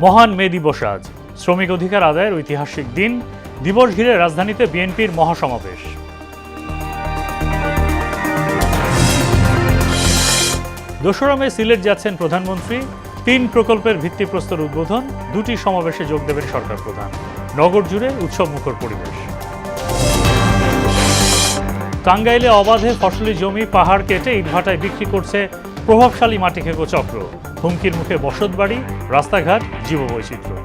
মহান মে দিবস আজ, শ্রমিক অধিকার আদায়ের ঐতিহাসিক দিন। দিবস ঘিরে রাজধানীতে বিএনপির মহাসমাবেশ। দোসরা মে সিলেট যাচ্ছেন প্রধানমন্ত্রী। ৩ প্রকল্পের ভিত্তিপ্রস্তর উদ্বোধন, 2টি সমাবেশে যোগ দেবেন সরকার প্রধান। নগর জুড়ে উৎসবমুখর পরিবেশ। টাঙ্গাইলে অবাধে ফসলি জমি পাহাড় কেটে ইটভাটায় বিক্রি করছে প্রভাবশালী মাটিখেকো চক্র। হুমকির মুখে বসতবাড়ি, রাস্তাঘাট, জীববৈচিত্র্য।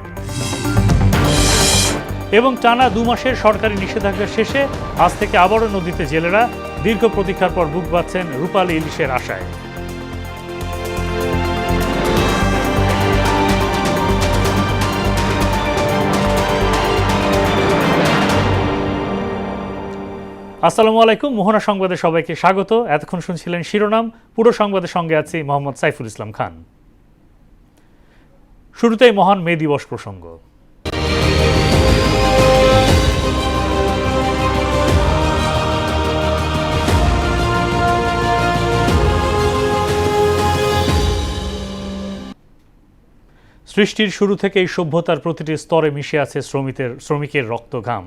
এবং টানা 2 মাসের সরকারি নিষেধাজ্ঞা শেষে আজ থেকে আবারও নদীতে জেলেরা দীর্ঘ প্রতীক্ষার পর বুক বাঁধছেন রূপালী ইলিশের আশায়। আসসালামু আলাইকুম, মোহনা সংবাদে সবাইকে স্বাগত। এতক্ষণ শুনছিলেন শিরোনাম, পুরো সংবাদের সঙ্গে আছি মোহাম্মদ সাইফুল ইসলাম খান। শুরুতেই মহান মে দিবস প্রসঙ্গ। সৃষ্টির শুরু থেকেই সভ্যতার প্রতিটি স্তরে মিশে আছে শ্রমিকের রক্ত ঘাম।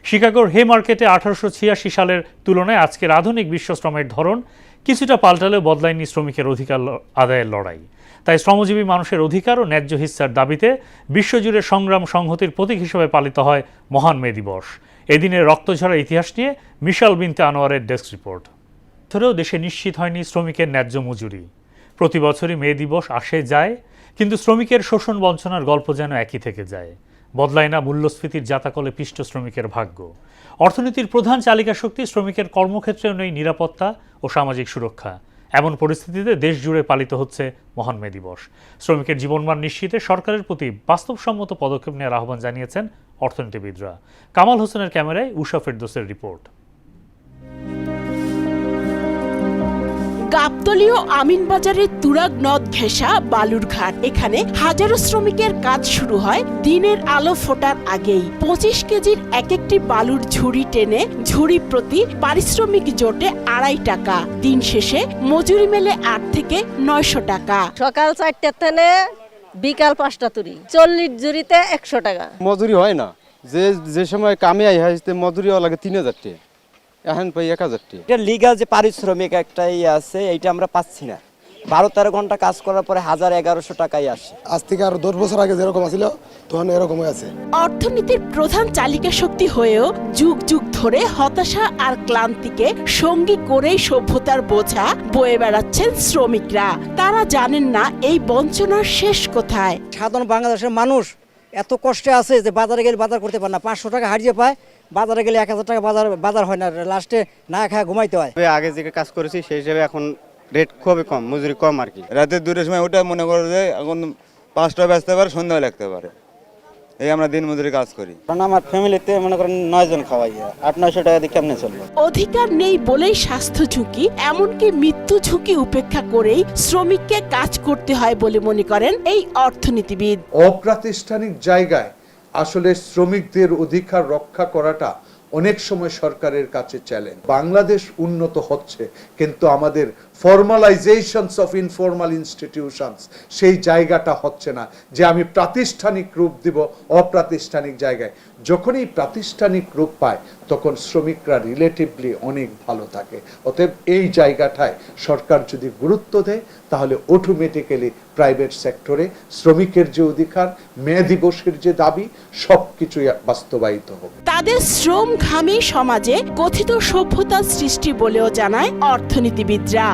শিকাগোর হে মার্কেটে 1886 সালের তুলনায় আজকের আধুনিক বিশ্বশ্রমের ধরন কিছুটা পাল্টালেও বদলায়নি শ্রমিকের অধিকার আদায়ের লড়াই। তাই শ্রমজীবী মানুষের অধিকার ও ন্যায্য হিস্সার দাবিতে বিশ্বজুড়ে সংগ্রাম সংহতির প্রতীক হিসেবে পালিত হয় মহান মে দিবস। এদিনের রক্তঝরা ইতিহাস নিয়ে মিশাল বিনতে আনোয়ারের ডেস্ক রিপোর্ট। ধরেও দেশে নিশ্চিত হয়নি শ্রমিকের ন্যায্য মজুরি। প্রতি বছরই মে দিবস আসে যায়, কিন্তু শ্রমিকের শোষণ বঞ্চনার গল্প যেন একই থেকে যায়। বদলায় না মূল্যস্ফীতির জাতাকলে পিষ্ট শ্রমিকের ভাগ্য। অর্থনীতির প্রধান চালিকা শক্তি শ্রমিকের কর্মক্ষেত্রেও নেই নিরাপত্তা ও সামাজিক সুরক্ষা। এমন পরিস্থিতিতে দেশ জুড়ে পালিত হচ্ছে মহান মে দিবস। শ্রমিকের জীবনমান নিশ্চিতে সরকারের প্রতি বাস্তবসম্মত পদক্ষেপ নেওয়ার আহ্বান জানিয়েছেন অর্থনীতিবিদরা। কামাল হোসেনের ক্যামেরায় উষা ফেরদৌসের রিপোর্ট। গাবতলী ও আমিনবাজারের তুরাগ নদ ঘেঁষা বালুরঘাট, এখানে হাজারো শ্রমিকের কাজ শুরু হয় দিনের আলো ফোটার আগেই। 25 কেজির এক একটি বালুর ঝুড়ি টেনে ঝুড়ি প্রতি পারিশ্রমিক জোটে 2.5 টাকা। দিন শেষে মজুরি মেলে 8 থেকে 900 টাকা। সকাল 4টা থেকে বিকাল 5টা তুরি, 40 জুড়িতে 100 টাকা। মজুরি হয় না, যে সময় কামে আই হাসতে মজুরিও লাগে 3000 টাকা, এখন পাই 1000 টাকা। এটা লিগ্যাল যে পারিশ্রমিক একটাই আছে, এইটা আমরা পাচ্ছি না। 12-13 ঘন্টা কাজ করার পরে 1000-1100 টাকাই আসে। আজ থেকে আরো 10 বছর আগে যেরকম ছিল তখন এরকম আছে। অর্থনীতির প্রধান চালিকা শক্তি হয়েও যুগ যুগ ধরে হতাশা আর ক্লান্তিকে সঙ্গী করেই সভ্যতার বোঝা বয়ে বেড়াচ্ছেন শ্রমিকরা। তারা জানেন না এই বঞ্চনার শেষ কোথায়। সাধারণ বাংলাদেশের মানুষ এত কষ্টে আছে যে বাজারে গেলে বাজার করতে পারে না। 500 টাকা হারিয়ে পায়, বাজারে গেলে 1000 টাকা বাজার হয় না, লাস্টে না খায় ঘুমাইতে হয়। আগে যে কাজ করেছি সেই হিসেবে এখন রেট খুবই কম, মজুরি কম আর কি। রাতে 2টার সময় ওটা মনে করো যে এখন 5টা বাজতে পারে, সন্ধ্যা লাগতে পারে, এই আমরা দিন মজুরি কাজ করি। কারণ আমার ফ্যামিলিতে মনে করেন 9 জন খাওয়াই, 800-900 টাকা দিয়ে কেমনে চলবে। অধিকার নেই বলেই স্বাস্থ্য ঝুঁকি, এমনকি মৃত্যু ঝুঁকি উপেক্ষা করেই শ্রমিককে কাজ করতে হয় বলে মনে করেন এই অর্থনীতিবিদ। অপ্রাতিষ্ঠানিক জায়গায় আসলে শ্রমিকদের অধিকার রক্ষা করাটা অনেক সময় সরকারের কাছে চ্যালেঞ্জ। বাংলাদেশ উন্নত হচ্ছে, কিন্তু আমাদের ফর্মালাইজেশনস অফ ইনফর্মাল ইনস্টিটিউশনস সেই জায়গাটা হচ্ছে না, যে আমি প্রাতিষ্ঠানিক রূপ দিব অপ্রাতিষ্ঠানিক জায়গায়। যখনই প্রাতিষ্ঠানিক রূপ পায় তখন শ্রমিকরা রিলেটিভলি অনেক ভালো থাকে। অতএব এই জায়গাটায় সরকার যদি গুরুত্ব দেয় তাহলে অটোমেটিক্যালি প্রাইভেট সেক্টরে শ্রমিকের যে অধিকার, মে দিবসের যে দাবি, সবকিছুই বাস্তবায়িত হবে। তাদের শ্রম ঘামে সমাজে কথিত সভ্যতার সৃষ্টি বলেও জানায় অর্থনীতিবিদরা।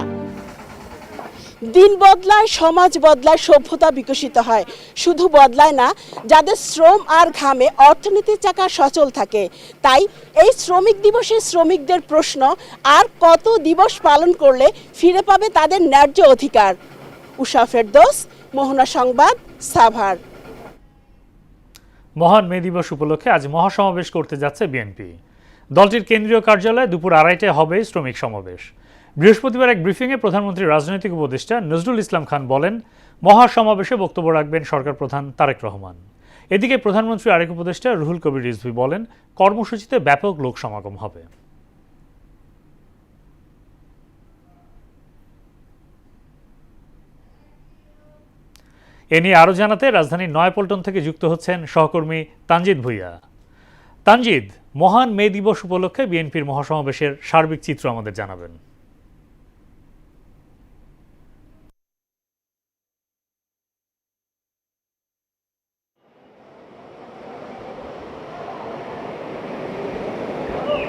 দিন বদলায়, সমাজ বদলায়, সভ্যতা বিকশিত হয়। শুধু বদলায় না, যাদের শ্রম আর ঘামে অর্থনীতির চাকা সচল থাকে। তাই এই শ্রমিক দিবসে শ্রমিকদের প্রশ্ন, আর কত দিবস পালন করলে ফিরে পাবে তাদের ন্যায্য অধিকার। উষা ফেরদৌস, মোহনা সংবাদ, সাভার। মহান মে দিবস উপলক্ষে আজ মহাসমাবেশ করতে যাচ্ছে বিএনপি। দলটির কেন্দ্রীয় কার্যালয়ে দুপুর 2:30টায় হবে শ্রমিক সমাবেশ। বৃহস্পতিবার এক ব্রিফিংয়ে প্রধানমন্ত্রীর রাজনৈতিক উপদেষ্টা নজরুল ইসলাম খান বলেন, মহাসমাবেশে বক্তব্য রাখবেন সরকার প্রধান তারেক রহমান। এদিকে প্রধানমন্ত্রীর আরেক উপদেষ্টা রুহুল কবির রিজভী বলেন, কর্মসূচিতে ব্যাপক লোক সমাগম হবে। এ নিয়ে আরও জানাতে রাজধানীর নয়াপল্টন থেকে যুক্ত হচ্ছেন সহকর্মী তানজিদ ভুঁইয়া। তানজিদ, মহান মে দিবস উপলক্ষে বিএনপির মহাসমাবেশের সার্বিক চিত্র আমাদের জানাবেন।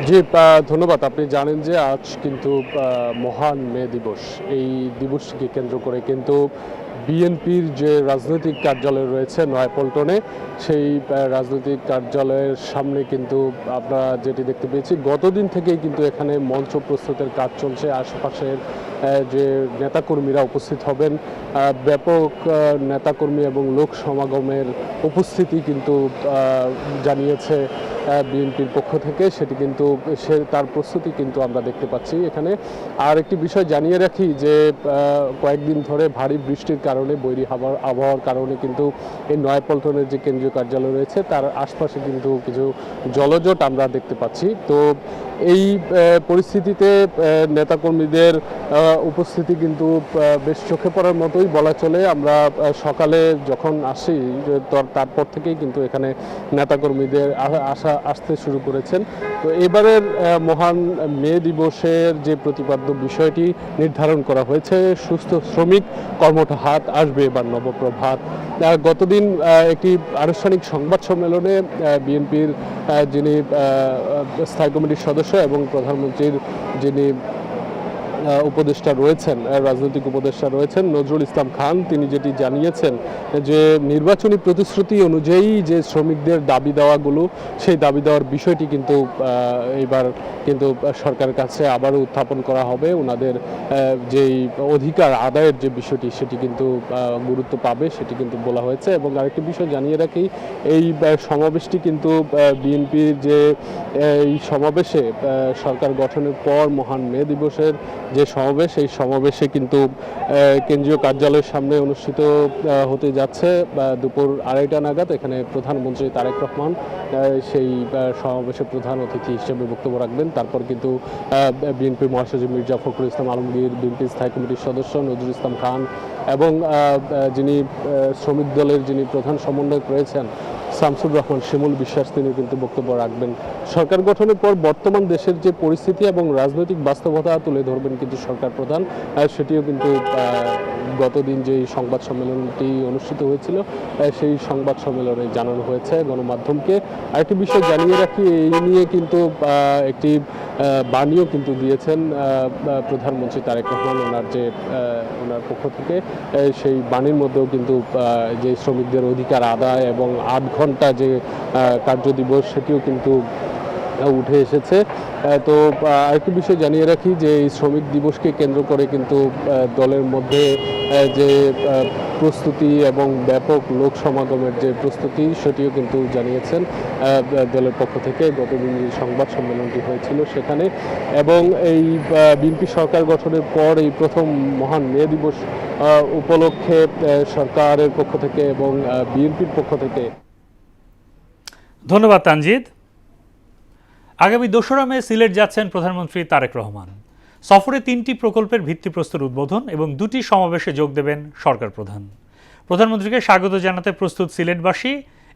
জি, ধন্যবাদ। আপনি জানেন যে আজ কিন্তু মহান মে দিবস। এই দিবসকে কেন্দ্র করে কিন্তু বিএনপির যে রাজনৈতিক কার্যালয় রয়েছে নয়াপল্টনে, সেই রাজনৈতিক কার্যালয়ের সামনে কিন্তু আমরা যেটি দেখতে পেয়েছি, গতদিন থেকেই কিন্তু এখানে মঞ্চ প্রস্তুতের কাজ চলছে। আশেপাশের যে নেতাকর্মীরা উপস্থিত হবেন, ব্যাপক নেতাকর্মী এবং লোক সমাগমের উপস্থিতি কিন্তু জানিয়েছে বিএনপির পক্ষ থেকে, সেটি কিন্তু তার প্রস্তুতি কিন্তু আমরা দেখতে পাচ্ছি এখানে। আর একটি বিষয় জানিয়ে রাখি যে কয়েকদিন ধরে ভারী বৃষ্টির কারণে, বৈরী আবহাওয়ার কারণে কিন্তু এই নয়াপল্টনের যে কেন্দ্রীয় কার্যালয় রয়েছে তার আশপাশে কিন্তু কিছু জলজট আমরা দেখতে পাচ্ছি। তো এই পরিস্থিতিতে নেতাকর্মীদের উপস্থিতি কিন্তু বেশ চোখে পড়ার মতোই বলা চলে। আমরা সকালে যখন আসি তারপর থেকেই কিন্তু এখানে নেতাকর্মীদের আসতে শুরু করেছেন। তো এবারের মহান মে দিবসের যে প্রতিপাদ্য বিষয়টি নির্ধারণ করা হয়েছে, সুস্থ শ্রমিক কর্মঠ হাত আসবে এবার নবপ্রভাত। গতদিন একটি আনুষ্ঠানিক সংবাদ সম্মেলনে বিএনপির যিনি স্থায়ী কমিটির সদস্য এবং প্রধানমন্ত্রীর যিনি উপদেষ্টা রয়েছেন, রাজনৈতিক উপদেষ্টা রয়েছেন নজরুল ইসলাম খান, তিনি যেটি জানিয়েছেন যে নির্বাচনী প্রতিশ্রুতি অনুযায়ী যে শ্রমিকদের দাবি দেওয়াগুলো, সেই দাবি দেওয়ার বিষয়টি কিন্তু এবার কিন্তু সরকারের কাছে আবারও উত্থাপন করা হবে। ওনাদের যেই অধিকার আদায়ের যে বিষয়টি, সেটি কিন্তু গুরুত্ব পাবে, সেটি কিন্তু বলা হয়েছে। এবং আরেকটি বিষয় জানিয়ে রাখি, এই সমাবেশটি কিন্তু বিএনপির যে এই সমাবেশে সরকার গঠনের পর মহান মে দিবসের যে সমাবেশ, এই সমাবেশে কিন্তু কেন্দ্রীয় কার্যালয়ের সামনে অনুষ্ঠিত হতে যাচ্ছে দুপুর 2:30 নাগাদ। এখানে প্রধানমন্ত্রী তারেক রহমান সেই সমাবেশে প্রধান অতিথি হিসেবে বক্তব্য রাখবেন। তারপর কিন্তু বিএনপি মহাসচিব মির্জা ফখরুল ইসলাম আলমগীর, বিএনপি স্থায়ী কমিটির সদস্য নজরুল ইসলাম খান এবং যিনি শ্রমিক দলের যিনি প্রধান সমন্বয়ক রয়েছেন শামসুর রহমান শিমুল বিশ্বাস, তিনি কিন্তু বক্তব্য রাখবেন। সরকার গঠনের পর বর্তমান দেশের যে পরিস্থিতি এবং রাজনৈতিক বাস্তবতা তুলে ধরবেন কিন্তু সরকার প্রধান। সেটিও কিন্তু গতদিন যে সংবাদ সম্মেলনটি অনুষ্ঠিত হয়েছিল, সেই সংবাদ সম্মেলনে জানানো হয়েছে গণমাধ্যমকে। আরেকটি বিষয় জানিয়ে রাখি, এই নিয়ে কিন্তু একটি বাণীও কিন্তু দিয়েছেন প্রধানমন্ত্রী তারেক রহমান ওনার পক্ষ থেকে। সেই বাণীর মধ্যেও কিন্তু যে শ্রমিকদের অধিকার আদায় এবং 8 ঘন্টা যে কার্যদিবস, সেটিও কিন্তু উঠে এসেছে। তো আরেকটি বিষয় জানিয়ে রাখি যে এই শ্রমিক দিবসকে কেন্দ্র করে কিন্তু দলের মধ্যে যে প্রস্তুতি এবং ব্যাপক লোক সমাগমের যে প্রস্তুতি, সেটিও কিন্তু জানিয়েছেন দলের পক্ষ থেকে গতদিন সংবাদ সম্মেলনটি হয়েছিল সেখানে। এবং এই বিএনপি সরকার গঠনের পর এই প্রথম মহান মে দিবস উপলক্ষে সরকারের পক্ষ থেকে এবং বিএনপির পক্ষ থেকে। ধন্যবাদ তানজিদ। আগামী 2রা মে সিলেট যাচ্ছেন প্রধানমন্ত্রী তারেক রহমান। সফরে 3টি প্রকল্পের ভিত্তিপ্রস্তর উদ্বোধন এবং 2টি সমাবেশে যোগ দেবেন সরকার প্রধান। প্রধানমন্ত্রীকে স্বাগত জানাতে প্রস্তুত সিলেটবাসী।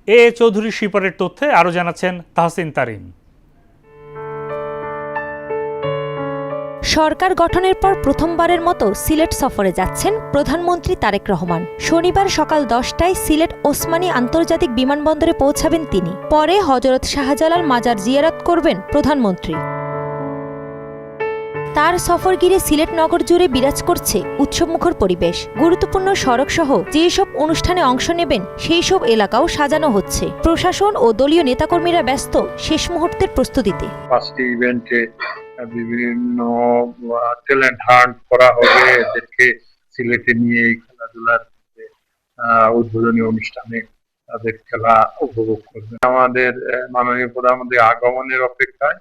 এ চৌধুরী শিপারের তথ্যে আরও জানাচ্ছেন তাহসিন তারিন। সরকার গঠনের পর প্রথমবারের মতো সিলেট সফরে যাচ্ছেন প্রধানমন্ত্রী তারেক রহমান। শনিবার সকাল 10টায় সিলেট ওসমানী আন্তর্জাতিক বিমানবন্দরে পৌঁছাবেন তিনি। পরে হযরত শাহজালাল মাজার জিয়ারত করবেন প্রধানমন্ত্রী। তার সফর ঘিরে সিলেট নগর জুড়ে বিরাজ করছে উৎসবমুখর পরিবেশ। গুরুত্বপূর্ণ সড়ক সহ যেসব অনুষ্ঠানে অংশ নেবেন সেই সব এলাকাও সাজানো হচ্ছে। প্রশাসন ও দলীয় নেতাকর্মীরা ব্যস্ত শেষ মুহূর্তের প্রস্তুতিতে। 5টি ইভেন্টে বিভিন্ন ট্যালেন্ট হান্ট করা হবে, এদেরকে সিলেটে নিয়ে খেলাধুলার উদ্বোধনী অনুষ্ঠানে তাদের খেলা উপভোগ করবে। আমাদের মাননীয় প্রধানমন্ত্রী আগমনের অপেক্ষায়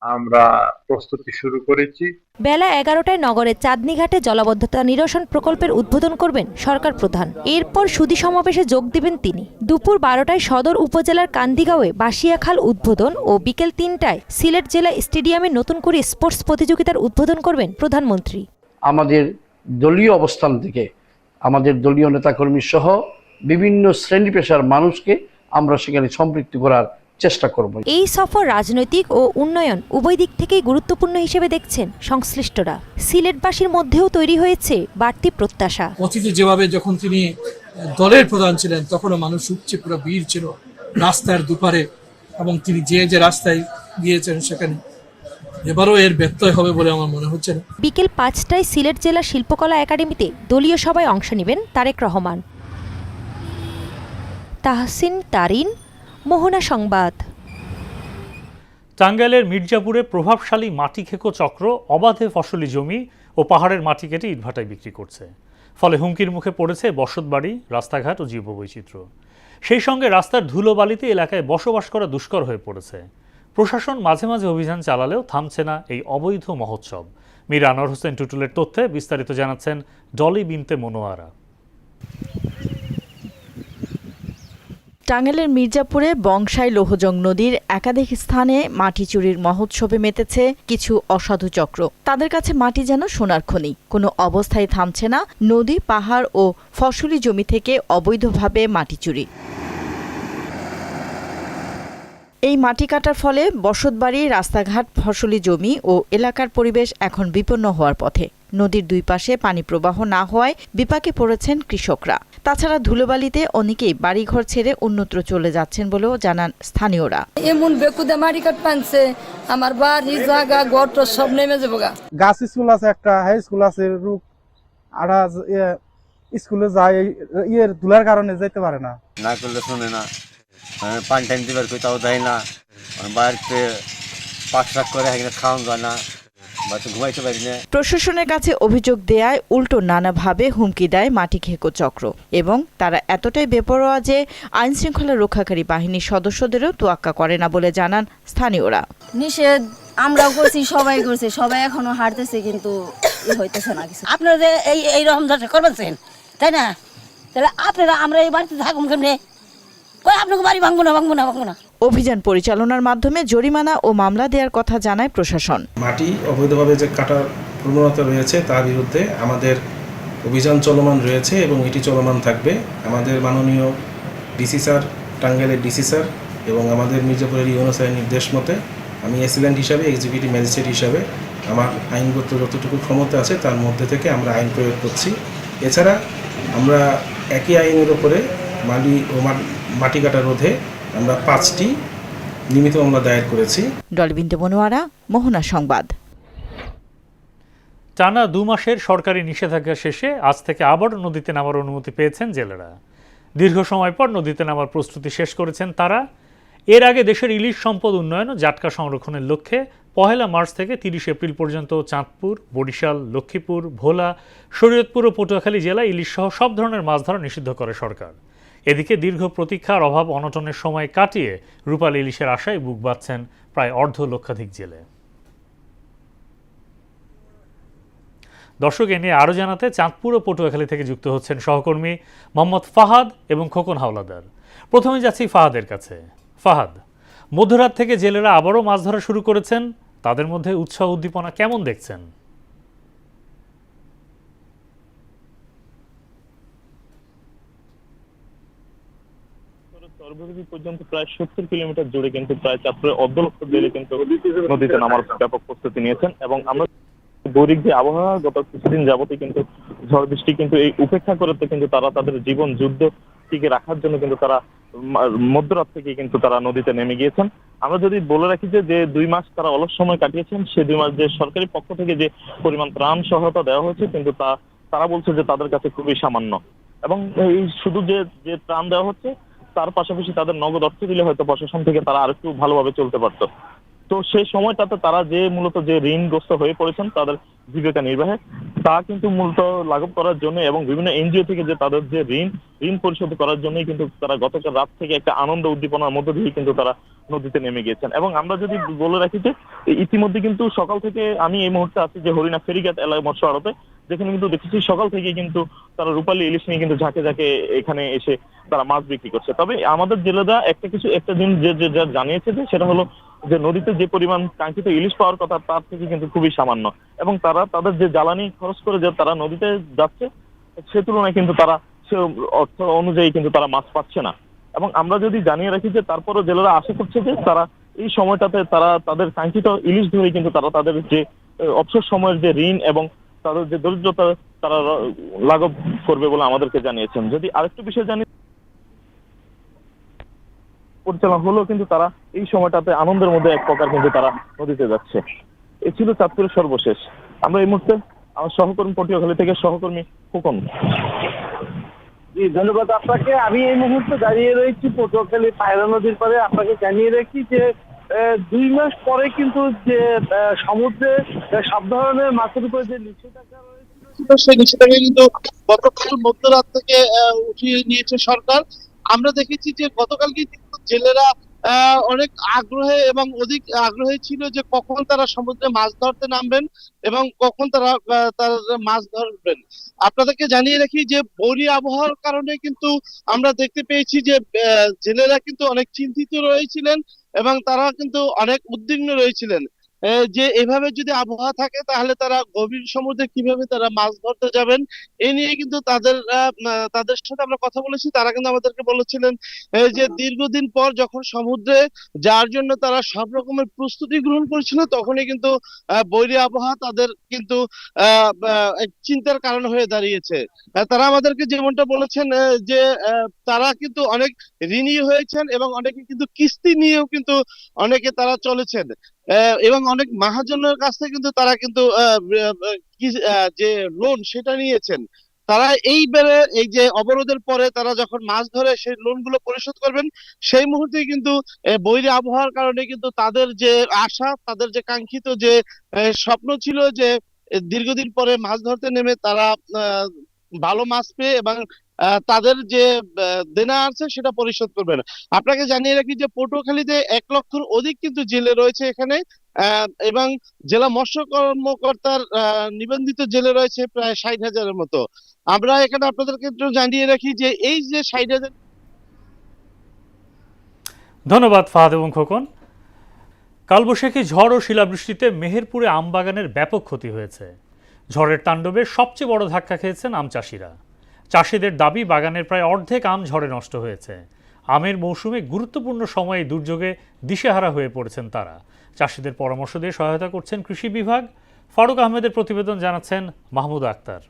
আমরা প্রস্তুতি শুরু করেছি। বেলা 11টায় নগরের চাঁদনীঘাটে জলাবদ্ধতা নিরসন প্রকল্পের উদ্বোধন করবেন সরকার প্রধান। এরপর সুধী সমাবেশে যোগ দেবেন তিনি। দুপুর 12টায় সদর উপজেলার কান্দিগাঁওয়ে বাসিয়াখাল উদ্বোধন ও বিকেল 3টায় সিলেট জেলা স্টেডিয়ামে নতুন করে স্পোর্টস প্রতিযোগিতার উদ্বোধন করবেন প্রধানমন্ত্রী। আমাদের দলীয় অবস্থান থেকে আমাদের দলীয় নেতাকর্মী সহ বিভিন্ন শ্রেণী পেশার মানুষকে আমরা সেখানে সম্পৃক্ত করার চেষ্টা করব। এই সফর রাজনৈতিক ও উন্নয়ন উভয় দিক থেকেই গুরুত্বপূর্ণ হিসেবে দেখছেন সংশ্লিষ্টরা। সিলেটবাসীর মধ্যেও তৈরি হয়েছে বাড়তি প্রত্যাশা। অতীতে যেভাবে যখন তিনি দলের প্রধান ছিলেন তখনও মানুষ উপচে পুরো ভিড় ছিল রাস্তার দুপারে, এবং তিনি যে রাস্তায় গিয়েছেন সেখানে এবারও এর ব্যত্যয় হবে বলে আমার মনে হচ্ছে না। বিকেল 5টায় সিলেট জেলা শিল্পকলা একাডেমিতে দলীয় সভায় অংশ নেবেন তারেক রহমান। তাহসিন তারিন, মোহনা সংবাদ। টাঙ্গাইলের মির্জাপুরে প্রভাবশালী মাটি খেকো চক্র অবাধে ফসলি জমি ও পাহাড়ের মাটি কেটে ইটভাটায় বিক্রি করছে। ফলে হুমকির মুখে পড়েছে বসতবাড়ি, রাস্তাঘাট ও জীববৈচিত্র্য। সেই সঙ্গে রাস্তার ধুলোবালিতে এলাকায় বসবাস করা দুষ্কর হয়ে পড়েছে। প্রশাসন মাঝে মাঝে অভিযান চালালেও থামছে না এই অবৈধ মহোৎসব। মীর আনোয়ার হোসেন টুটুলের তথ্যে বিস্তারিত জানাচ্ছেন ডলি বিনতে মনোয়ারা। টাঙ্গাইলের মির্জাপুরে বংশাই লোহজং নদীর একাধিক স্থানে মাটি চুরির মহোৎসবে মেতেছে কিছু অসাধু চক্র। তাদের কাছে মাটি যেন সোনার খনি, কোনো অবস্থায় থামছে না নদী, পাহাড় ও ফসলি জমি থেকে অবৈধভাবে মাটি চুরি। এই মাটি কাটার ফলে বসতবাড়ি, রাস্তাঘাট, ফসলি জমি ও এলাকার পরিবেশ এখন বিপন্ন হওয়ার পথে। নদীর দুই পাশে পানি প্রবাহ না হওয়ায় বিপাকে পড়েছেন কৃষকরা। তাছাড়া ধুলোবালিতে অনেকেই বাড়িঘর ছেড়ে অন্যত্র চলে যাচ্ছেন বলেও জানান স্থানীয়রা। এমন বেকুদে মাটি কাট পানছে, আমার বাড়ি জায়গা ঘর সব নেমে যাবো। গাছ স্কুল আছে, একটা হাই স্কুল আছে, রূপ আর স্কুলে যায় ইয়ের ধুলার কারণে যেতে পারে না। না করলে শোনে না, পানি টাইম দিবার তাও দেয় না, বাড়িতে পাক শাক করে খাওয়ান যায় না, ঘুমাইতে পারি না। প্রশাসনের কাছে অভিযোগ দেয়ায় উল্টো নানাভাবে হুমকি দেয় মাটি খেকো চক্র, এবং তারা এতটাই বেপরোয়া যে আইন শৃঙ্খলা রক্ষাকারী বাহিনীর সদস্যদেরও তোয়াক্কা করে না বলে জানান স্থানীয়রা। নিষেধ আমরাও করছি, সবাই করছে, সবাই এখনো হারতেছে, কিন্তু হইতেছে না কিছু। আপনারা যে এইরকম করবেন তাই না, তাহলে আপনারা আমরা এই বাড়িতে থাকুন কেমনে? আপনাকে বাড়ি ভাঙবো না। অভিযান পরিচালনার মাধ্যমে জরিমানা ও মামলা দেওয়ার কথা জানায় প্রশাসন। মাটি অবৈধভাবে যে কাটার প্রবণতা রয়েছে তার বিরুদ্ধে আমাদের অভিযান চলমান রয়েছে এবং এটি চলমান থাকবে। আমাদের মাননীয় ডিসি স্যার, টাঙ্গাইলের ডিসি স্যার এবং আমাদের মির্জাপুরের ইউনো স্যারের নির্দেশ মতে আমি অ্যাসিস্ট্যান্ট হিসাবে, এক্সিকিউটিভ ম্যাজিস্ট্রেট হিসাবে আমার আইনগত যতটুকু ক্ষমতা আছে তার মধ্যে থেকে আমরা আইন প্রয়োগ করছি। এছাড়া আমরা একই আইনের উপরে মাটি কাটা রোধে আমরা 5টি নিয়মিত মামলা দায়ের করেছি। ডলি বিনতে মনোয়ারা, মোহনা সংবাদ। টানা 2 মাসের সরকারি নিষেধাজ্ঞা শেষে আজ থেকে আবারও নদীতে নামার অনুমতি পেয়েছেন জেলেরা। দীর্ঘ সময় পর নদীতে নামার প্রস্তুতি শেষ করেছেন তারা। এর আগে দেশের ইলিশ সম্পদ উন্নয়ন ও জাটকা সংরক্ষণের লক্ষ্যে 1 মার্চ থেকে 30 এপ্রিল পর্যন্ত চাঁদপুর, বরিশাল, লক্ষ্মীপুর, ভোলা, শরীয়তপুর ও পটুয়াখালী জেলায় ইলিশ সহ সব ধরনের মাছ ধরা নিষিদ্ধ করে সরকার। এদিকে দীর্ঘ প্রতীক্ষার অভাব অনটনের সময় কাটিয়ে রূপালী ইলিশের আশায় বুক বাঁধছেন প্রায় 1.5 লক্ষাধিক জেলে। দর্শক, এ নিয়ে আরও জানাতে চাঁদপুর ও পটুয়াখালী থেকে যুক্ত হচ্ছেন সহকর্মী মোহাম্মদ ফাহাদ এবং খোকন হাওলাদার। প্রথমে যাচ্ছি ফাহাদের কাছে। ফাহাদ, মধ্যরাত থেকে জেলেরা আবারও মাছ ধরা শুরু করেছেন, তাদের মধ্যে উৎসাহ উদ্দীপনা কেমন দেখছেন? সর্বদী পর্যন্ত প্রায় 70 কিলোমিটার জুড়ে কিন্তু প্রায় চাঁদপুরের 1.5 লক্ষ জেলে কিন্তু নদীতে নামার ব্যাপক প্রস্তুতি নিয়েছেন। এবং আমরা বৈরিক যে আবহাওয়া গত কিছুদিন যাবতই কিন্তু ঝড় বৃষ্টি কিন্তু এই উপেক্ষা করতে কিন্তু তারা তাদের জীবন যুদ্ধ টিকে রাখার জন্য কিন্তু তারা মধ্যরাত থেকে কিন্তু তারা নদীতে নেমে গিয়েছেন। আমরা যদি বলে রাখি যে 2 মাস তারা অলস সময় কাটিয়েছেন, সেই 2 মাস যে সরকারি পক্ষ থেকে যে পরিমাণ ত্রাণ সহায়তা দেওয়া হয়েছে কিন্তু তারা বলছে যে তাদের কাছে খুবই সামান্য। এবং এই শুধু যে ত্রাণ দেওয়া হচ্ছে তার পাশাপাশি তাদের নগদ অর্থ দিলে হয়তো প্রশাসন থেকে তারা আরেকটু ভালোভাবে চলতে পারতো। তো সেই সময়টাতে তারা মূলত যে ঋণগ্রস্ত হয়ে পড়েছেন তাদের জীবিকা নির্বাহে, তা কিন্তু মূলত লাঘব করার জন্য এবং বিভিন্ন এনজিও থেকে যে তাদের যে ঋণ পরিশোধ করার জন্যই কিন্তু তারা গতকাল রাত থেকে একটা আনন্দ উদ্দীপনার মধ্য দিয়ে কিন্তু তারা নদীতে নেমে গিয়েছেন। এবং আমরা যদি বলে রাখি যে ইতিমধ্যে কিন্তু সকাল থেকে আমি এই মুহূর্তে আছি যে হরিণা ফেরিঘাট এলাকায় মৎস্য আড়তে, যেখানে কিন্তু দেখেছি সকাল থেকে কিন্তু তারা রূপালী ইলিশ নিয়ে কিন্তু ঝাঁকে ঝাঁকে এখানে এসে তারা মাছ বিক্রি করছে। তবে আমাদের জেলেরা একটা দিন যে জানিয়েছে যে সেটা হলো যে নদীতে যে পরিমাণ কাঙ্ক্ষিত ইলিশ পাওয়ার কথা তার থেকে কিন্তু খুবই সামান্য, এবং তারা তাদের যে জ্বালানি খরচ করে যে তারা নদীতে যাচ্ছে সে তুলনায় কিন্তু তারা অর্থ অনুযায়ী কিন্তু তারা মাছ পাচ্ছে না। এবং আমরা যদি জানিয়ে রাখি যে তারপরও জেলেরা আশা করছে যে তারা এই সময়টাতে তারা তাদের কাঙ্ক্ষিত ইলিশ ধরে কিন্তু তারা তাদের যে অবসর সময়ের যে ঋণ এবং তাদের যে দরিদ্রতা তারা লাঘব করবে বলে আমাদেরকে জানিয়েছেন। যদি আরেকটু বিষয় জানি, পরিচালনা হলেও কিন্তু তারা এই সময়টাতে আনন্দের মধ্যে এক প্রকার কিন্তু তারা নদীতে যাচ্ছে। এ ছিল চাঁদপুরের সর্বশেষ। আমরা এই মুহূর্তে আমার সহকর্মী পটুয়াখালী থেকে সহকর্মী খোকন। জি, ধন্যবাদ আপনাকে। আমি এই মুহূর্তে দাঁড়িয়ে রয়েছি পটুয়াখালী পায়রা নদীর পাড়ে। আপনাকে জানিয়ে রাখি যে 2 মাস পরে কিন্তু যে সমুদ্রে সব ধরনের মাছের উপরে যে নিষেধাজ্ঞা রয়েছিল সেই নিষেধাজ্ঞা কিন্তু গতকাল মধ্যরাত থেকে উঠিয়ে নিয়েছে সরকার। আমরা দেখেছি যে গতকালকে কিন্তু জেলেরা অনেক আগ্রহে এবং অধিক আগ্রহী ছিল যে কখন তারা সমুদ্রে মাছ ধরতে নামবেন এবং কখন তারা মাছ ধরবেন। আপনাদেরকে জানিয়ে রাখি যে বৈরী আবহাওয়ার কারণে কিন্তু আমরা দেখতে পেয়েছি যে জেলেরা কিন্তু অনেক চিন্তিত রয়েছিলেন এবং তারা কিন্তু অনেক উদ্বিগ্ন রয়েছিলেন যে এভাবে যদি আবহাওয়া থাকে তাহলে তারা গভীর সমুদ্রে কিভাবে তারা মাছ ধরতে যাবেন। এ নিয়ে কিন্তু তাদের সাথে আমরা কথা বলেছি। তারা কিন্তু আমাদেরকে বলেছিলেন যে দীর্ঘদিন পর যখন সমুদ্রে যার জন্য তারা সব রকমের প্রস্তুতি গ্রহণ করেছিল তখনই কিন্তু বৈরী আবহাওয়া তাদের কিন্তু চিন্তার কারণ হয়ে দাঁড়িয়েছে। তারা আমাদেরকে যেমনটা বলেছেন যে তারা কিন্তু অনেক ঋণী হয়েছেন এবং অনেকে কিন্তু কিস্তি নিয়েও কিন্তু অনেকে তারা চলেছেন এবং অনেক মহাজনের কাছ থেকে কিন্তু তারা কিন্তু যে লোন সেটা নিয়েছেন। তারা এইবারে এই যে অবরোধের পরে তারা যখন মাছ ধরে সেই লোনগুলো পরিশোধ করবেন সেই মুহূর্তে কিন্তু বৈরী আবহাওয়ার কারণে কিন্তু তাদের যে আশা, তাদের যে কাঙ্ক্ষিত যে স্বপ্ন ছিল যে দীর্ঘদিন পরে মাছ ধরতে নেমে তারা ভালো মাছ পেয়ে এবং তাদের যে দেনা আছে সেটা পরিশোধ করবেন। আপনাকে জানিয়ে রাখি যে পটুয়াখালীতে 1 লক্ষের অধিক কিন্তু জেলে রয়েছে এখানে এবং জেলা মৎস্য কর্মকর্তার নিবন্ধিত জেলে রয়েছে প্রায় 60,000-এর মতো। আমরা এখানে আপনাদেরকে জানিয়ে রাখি যে এই যে 60,000। ধন্যবাদ ফাহাদ এবং খোকন। কালবৈশাখী ঝড় ও শিলাবৃষ্টিতে মেহেরপুরে আম বাগানের ব্যাপক ক্ষতি হয়েছে। ঝড়ের তাণ্ডবে সবচেয়ে বড় ধাক্কা খেয়েছেন আম চাষিরা। চাষিদের দাবি বাগানের প্রায় অর্ধেক আম ঝড়ে নষ্ট হয়েছে। আমের মৌসুমে গুরুত্বপূর্ণ সময়ে দুর্যোগে দিশেহারা হয়ে পড়েছেন তারা। চাষিদের পরামর্শ দিয়ে সহায়তা করছেন কৃষি বিভাগ। ফারুক আহমেদের প্রতিবেদন জানাচ্ছেন মাহমুদা আক্তার।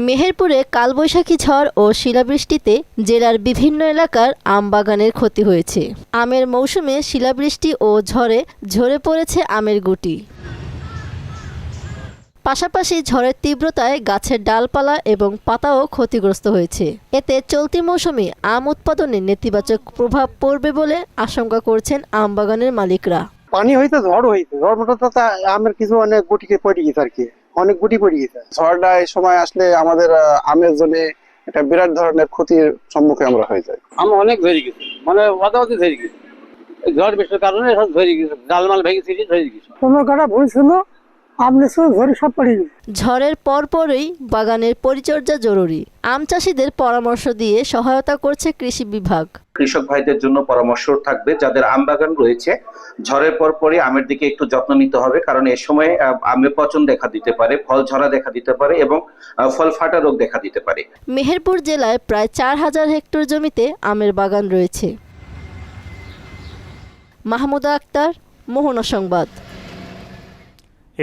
মেহেরপুরে কালবৈশাখী ঝড় ও শিলাবৃষ্টিতে জেলার বিভিন্ন এলাকার আম বাগানের ক্ষতি হয়েছে। আমের মৌসুমে শিলাবৃষ্টি ও ঝড়ে ঝরে পড়েছে আমের গুটি। পাশাপাশি ঝড়ের তীব্রতায় গাছের ডালপালা এবং পাতাও ক্ষতিগ্রস্ত হয়েছে। এতে চলতি মৌসুমে আম উৎপাদনে নেতিবাচক প্রভাব পড়বে বলে আশঙ্কা করছেন আম বাগানের মালিকরা। পানি হইতে ঝড় হইতে ঝড় মোটা আমের কিছু অনেক গুটিকে পড়ে গেছে আর কি, অনেক গুটি পড়ে গেছে। ঝড়টা এই সময় আসলে আমাদের আমের জন্য একটা বিরাট ধরনের ক্ষতির সম্মুখীন আমরা হয়ে যাই। আম অনেক ধরে গেছে, মানে অদাবধি ধরে গেছে, ঝড় বৃষ্টির কারণে সব ধরে গেছে, ডালমাল ভেঙে ছিঁড়ে ধরে গেছে। কোনো কাটা ভুল ছিল, ঝড়ের পরপরই বাগানের পরিচর্যা জরুরি। আম চাষিদের পরামর্শ দিয়ে সহায়তা করছে কৃষি বিভাগ। কৃষক ভাইদের জন্য পরামর্শ থাকবে যাদের আম বাগান রয়েছে, ঝড়ের পরপরই আমের দিকে একটু যত্ন নিতে হবে, কারণ এই সময় আমে পচন দেখা দিতে পারে, ফল ঝরা দেখা দিতে পারে এবং ফল ফাটা রোগ দেখা দিতে পারে। মেহেরপুর জেলায় প্রায় 4,000 হেক্টর জমিতে আমের বাগান রয়েছে। মাহমুদা আক্তার, মোহনা সংবাদ।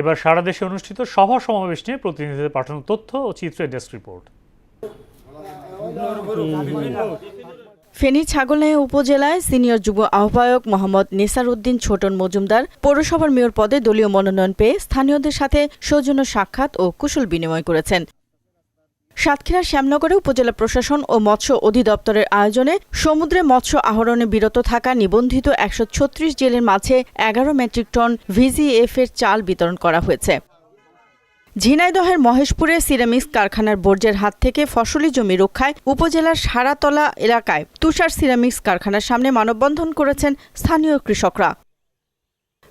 এবার সারা দেশে অনুষ্ঠিত সভা সমাবেশ নিয়ে প্রতিনিধিদের পাঠানো তথ্য ও চিত্রের ডেস্ক রিপোর্ট। ফেনী ছাগলনাইয়া উপজেলায় সিনিয়র যুব আহ্বায়ক মোহাম্মদ নেসার উদ্দিন ছোটন মজুমদার পৌরসভার মেয়র পদে দলীয় মনোনয়ন পেয়ে স্থানীয়দের সাথে সৌজন্য সাক্ষাৎ ও কুশল বিনিময় করেছেন। সাতক্ষীরার শ্যামনগরে উপজেলা প্রশাসন ও মৎস্য অধিদপ্তরের আয়োজনে সমুদ্রে মৎস্য আহরণে বিরত থাকা নিবন্ধিত 136 জেলের মাঝে 11 মেট্রিক টন ভিজিএফ এর চাল বিতরণ করা হয়েছে। ঝিনাইদহের মহেশপুরে সিরামিক্স কারখানার বর্জ্যের হাত থেকে ফসলি জমি রক্ষায় উপজেলার সারাতলা এলাকায় তুষার সিরামিক্স কারখানার সামনে মানববন্ধন করেছেন স্থানীয় কৃষকরা।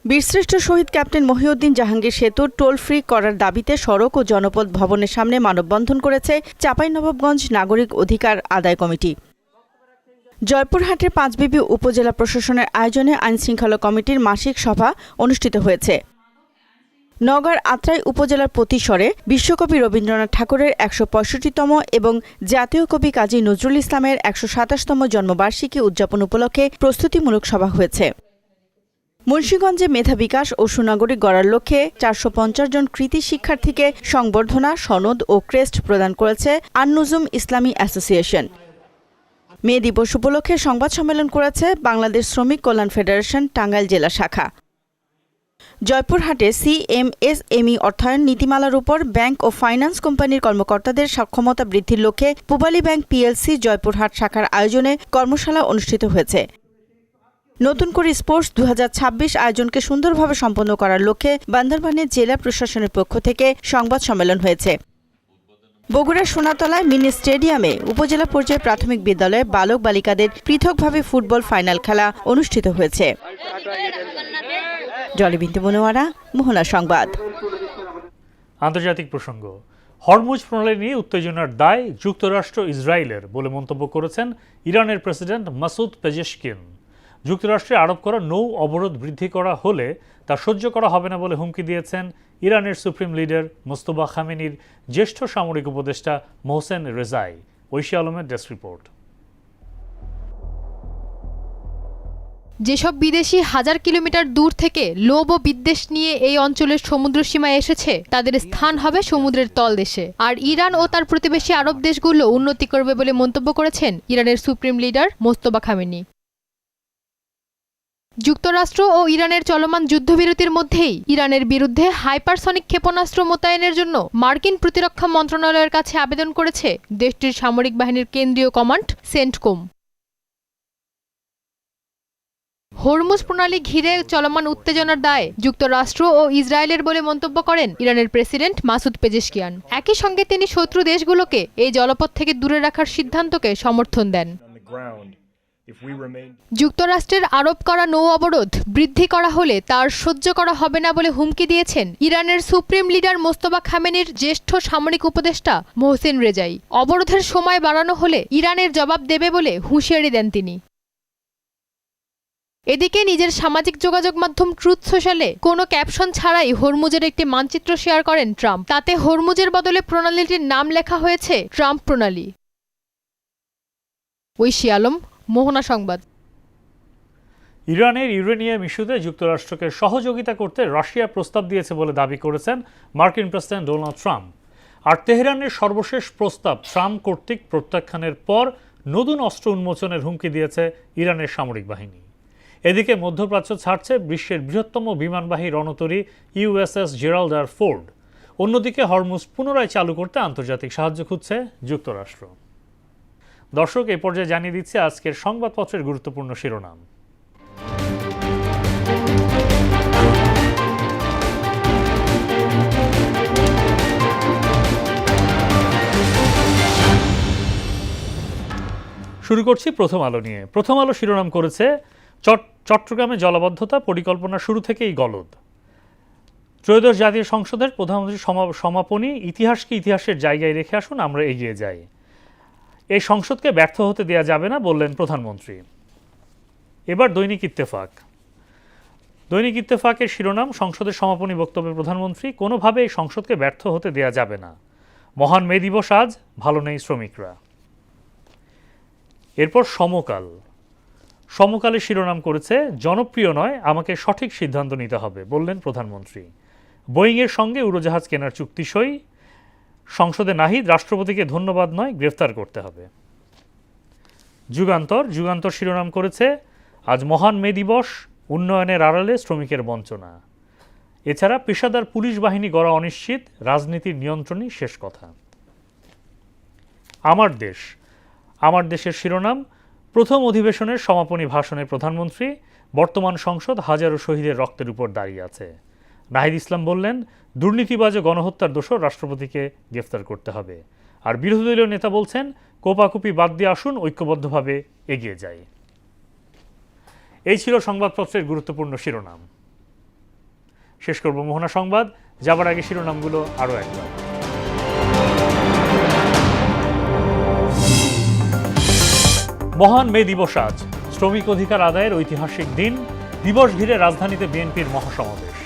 বীরশ্রেষ্ঠ শহীদ ক্যাপ্টেন মহিউদ্দিন জাহাঙ্গীর সেতুর টোল ফ্রি করার দাবিতে সড়ক ও জনপদ ভবনের সামনে মানববন্ধন করেছে চাঁপাইনবাবগঞ্জ নাগরিক অধিকার আদায় কমিটি। জয়পুরহাটের পাঁচবিবি উপজেলা প্রশাসনের আয়োজনে আইনশৃঙ্খলা কমিটির মাসিক সভা অনুষ্ঠিত হয়েছে। নওগাঁর আত্রাই উপজেলার প্রতিশরে বিশ্বকবি রবীন্দ্রনাথ ঠাকুরের ১৬৫তম এবং জাতীয় কবি কাজী নজরুল ইসলামের ১২৭তম জন্মবার্ষিকী উদযাপন উপলক্ষে প্রস্তুতিমূলক সভা হয়েছে। মুন্সিগঞ্জে মেধা বিকাশ ও সুনাগরিক গড়ার লক্ষ্যে ৪৫০ জন কৃতি শিক্ষার্থীকে সংবর্ধনা, সনদ ও ক্রেস্ট প্রদান করেছে আন-নুজুম ইসলামী অ্যাসোসিয়েশন। মে দিবস উপলক্ষে সংবাদ সম্মেলন করেছে বাংলাদেশ শ্রমিক কল্যাণ ফেডারেশন টাঙ্গাইল জেলা শাখা। জয়পুরহাটে সিএমএসএমই অর্থায়ন নীতিমালার উপর ব্যাংক ও ফাইন্যান্স কোম্পানির কর্মকর্তাদের সক্ষমতা বৃদ্ধির লক্ষ্যে পূবালী ব্যাংক পিএলসি জয়পুরহাট শাখার আয়োজনে কর্মশালা অনুষ্ঠিত হয়েছে। নতুন করে স্পোর্টস ২০২৬ আয়োজনকে সুন্দরভাবে সম্পন্ন করার লক্ষ্যে বান্দরবানের জেলা প্রশাসনের পক্ষ থেকে সংবাদ সম্মেলন হয়েছে। বগুড়ার সোনাতলায় মিনি স্টেডিয়ামে উপজেলা পর্যায়ে প্রাথমিক বিদ্যালয়ে বালক বালিকাদের পৃথকভাবে ফুটবল ফাইনাল খেলা অনুষ্ঠিত হয়েছে। জলিবিন্দু মনোয়ারা, মোহনা সংবাদ। আন্তর্জাতিক প্রসঙ্গ। হরমুজ প্রণালী নিয়ে উত্তেজনার দায় যুক্তরাষ্ট্র ইসরায়েলের বলে মন্তব্য করেছেন ইরানের প্রেসিডেন্ট মাসুদ পেজেশকিয়ান। যুক্তরাষ্ট্রে আরোপ করা নৌ অবরোধ বৃদ্ধি করা হলে তা সহ্য করা হবে না বলে হুমকি দিয়েছেন ইরানের সুপ্রিম লিডার মোস্তফা খামেনির জ্যেষ্ঠ সামরিক উপদেষ্টা মোহসেন রেজাই। ঐশী আলমের ডেস্ক রিপোর্ট। যেসব বিদেশি হাজার কিলোমিটার দূর থেকে লোভ ও বিদ্বেষ নিয়ে এই অঞ্চলের সমুদ্র সীমায় এসেছে, তাদের স্থান হবে সমুদ্রের তলদেশে। আর ইরান ও তার প্রতিবেশী আরব দেশগুলো উন্নতি করবে বলে মন্তব্য করেছেন ইরানের সুপ্রিম লিডার মোস্তফা খামেনি। যুক্তরাষ্ট্র ও ইরানের চলমান যুদ্ধবিরতির মধ্যেই ইরানের বিরুদ্ধে হাইপারসনিক ক্ষেপণাস্ত্র মোতায়েনের জন্য মার্কিন প্রতিরক্ষা মন্ত্রণালয়ের কাছে আবেদন করেছে দেশটির সামরিক বাহিনীর কেন্দ্রীয় কমান্ড সেন্টকম। হরমুজ প্রণালী ঘিরে চলমান উত্তেজনার দায় যুক্তরাষ্ট্র ও ইসরায়েলের বলে মন্তব্য করেন ইরানের প্রেসিডেন্ট মাসুদ পেজেশকিয়ান। একই সঙ্গে তিনি শত্রু দেশগুলোকে এই জলপথ থেকে দূরে রাখার সিদ্ধান্তকে সমর্থন দেন। যুক্তরাষ্ট্রের আরোপ করা নৌ অবরোধ বৃদ্ধি করা হলে তার সহ্য করা হবে না বলে হুমকি দিয়েছেন ইরানের সুপ্রিম লিডার মোস্তফা খামেনির জ্যেষ্ঠ সামরিক উপদেষ্টা মোহসেন রেজাই। অবরোধের সময় বাড়ানো হলে ইরানের জবাব দেবে বলে হুঁশিয়ারি দেন তিনি। এদিকে নিজের সামাজিক যোগাযোগ মাধ্যম ট্রুথ সোশ্যালে কোনো ক্যাপশন ছাড়াই হরমুজের একটি মানচিত্র শেয়ার করেন ট্রাম্প। তাতে হরমুজের বদলে প্রণালীটির নাম লেখা হয়েছে ট্রাম্প প্রণালী। ঐশী আলম, মোহনা সংবাদ। ইরানের ইউরেনিয়াম ইস্যুতে যুক্তরাষ্ট্রকে সহযোগিতা করতে রাশিয়া প্রস্তাব দিয়েছে বলে দাবি করেছেন মার্কিন প্রেসিডেন্ট ডোনাল্ড ট্রাম্প। আর তেহরানের সর্বশেষ প্রস্তাব ট্রাম্প কর্তৃক প্রত্যাখ্যানের পর নতুন অস্ত্র উন্মোচনের হুমকি দিয়েছে ইরানের সামরিক বাহিনী। এদিকে মধ্যপ্রাচ্য ছাড়ছে বিশ্বের বৃহত্তম বিমানবাহী রণতরী ইউএসএস জেরাল্ড আর ফোর্ড। অন্যদিকে হরমুজ পুনরায় চালু করতে আন্তর্জাতিক সাহায্য খুঁজছে যুক্তরাষ্ট্র। দর্শক, এই পর্যায়ে জানিয়ে দিচ্ছে আজকের সংবাদপত্রের গুরুত্বপূর্ণ শিরোনাম। শুরু করছি প্রথম আলো নিয়ে। প্রথম আলো শিরোনাম করেছে চট্টগ্রামে জলাবদ্ধতা পরিকল্পনা শুরু থেকেই গলদ। ত্রয়োদশ জাতীয় সংসদের প্রধানমন্ত্রী সমাপনী ইতিহাসকে ইতিহাসের জায়গায় রেখে আসুন, আমরা এগিয়ে যাই। এই সংসদকে ব্যর্থ হতে দেওয়া যাবে না বললেন প্রধানমন্ত্রী। এবার দৈনিক ইত্তেফাক। দৈনিক ইত্তেফাকের শিরোনাম সংসদের সমাপনী বক্তব্যে প্রধানমন্ত্রী, কোনোভাবে এই সংসদকে ব্যর্থ হতে দেওয়া যাবে না। মহান মে দিবস আজ, ভালো নেই শ্রমিকরা। এরপর সমকাল। সমকালের শিরোনাম করেছে জনপ্রিয় নয়, আমাকে সঠিক সিদ্ধান্ত নিতে হবে বললেন প্রধানমন্ত্রী। বোয়িংয়ের সঙ্গে উড়োজাহাজ কেনার চুক্তি সই। সংসদে নাহিদ, রাষ্ট্রপতিকে ধন্যবাদ নয় গ্রেফতার করতে হবে। যুগান্তর শিরোনাম করেছে আজ মহান মে দিবস, উন্নয়নের আড়ালে শ্রমিকের বঞ্চনা। এছাড়া পেশাদার পুলিশ বাহিনী গড়া অনিশ্চিত, রাজনীতির নিয়ন্ত্রণই শেষ কথা। আমার দেশের শিরোনাম প্রথম অধিবেশনের সমাপনী ভাষণে প্রধানমন্ত্রী, বর্তমান সংসদ হাজারো শহীদের রক্তের উপর দাঁড়িয়ে আছে। নাহিদ ইসলাম বললেন, দুর্নীতিবাজ ও গণহত্যার দোষর রাষ্ট্রপতিকে গ্রেফতার করতে হবে। আর বিরোধী দলীয় নেতা বলছেন, কোপাকুপি বাদ দিয়ে আসুন, ঐক্যবদ্ধভাবে এগিয়ে যাই। এই ছিল সংবাদপত্রের গুরুত্বপূর্ণ শিরোনাম। শেষ করব মোহনা সংবাদ, যাবার আগে শিরোনামগুলো আরও একবার। মহান মে দিবস আজ, শ্রমিক অধিকার আদায়ের ঐতিহাসিক দিন। দিবস ঘিরে রাজধানীতে বিএনপির মহাসমাবেশ।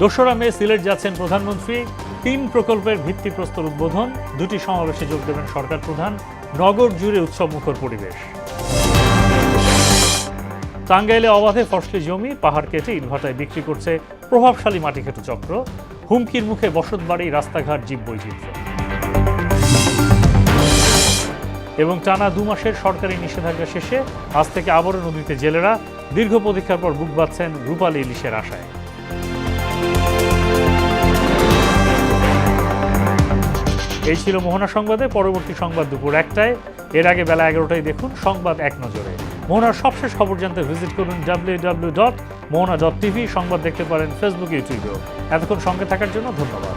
2রা মে সিলেট যাচ্ছেন প্রধানমন্ত্রী। 3 প্রকল্পের ভিত্তিপ্রস্তর উদ্বোধন, 2টি সমাবেশে যোগ দেবেন সরকার প্রধান। নগর জুড়ে উৎসবমুখর পরিবেশ। টাঙ্গাইলে অবাধে ফসলি জমি পাহাড় কেটে ইটভাটায় বিক্রি করছে প্রভাবশালী মাটিকেটু চক্র। হুমকির মুখে বসতবাড়ি, রাস্তাঘাট, জীববৈচিত্র্য। এবং টানা 2 মাসের সরকারি নিষেধাজ্ঞা শেষে আজ থেকে আবারও নদীতে জেলেরা দীর্ঘ প্রতীক্ষার পর বুক বাঁধছেন রূপালী ইলিশের আশায়। এই ছিল মোহনা সংবাদে। পরবর্তী সংবাদ দুপুর 1টায়। এর আগে বেলা 11টায় দেখুন সংবাদ এক নজরে। মোহনার সবশেষ খবর জানতে ভিজিট করুন www.mohana.tv। সংবাদ দেখতে পারেন ফেসবুক, ইউটিউবেও। এতক্ষণ সঙ্গে থাকার জন্য ধন্যবাদ।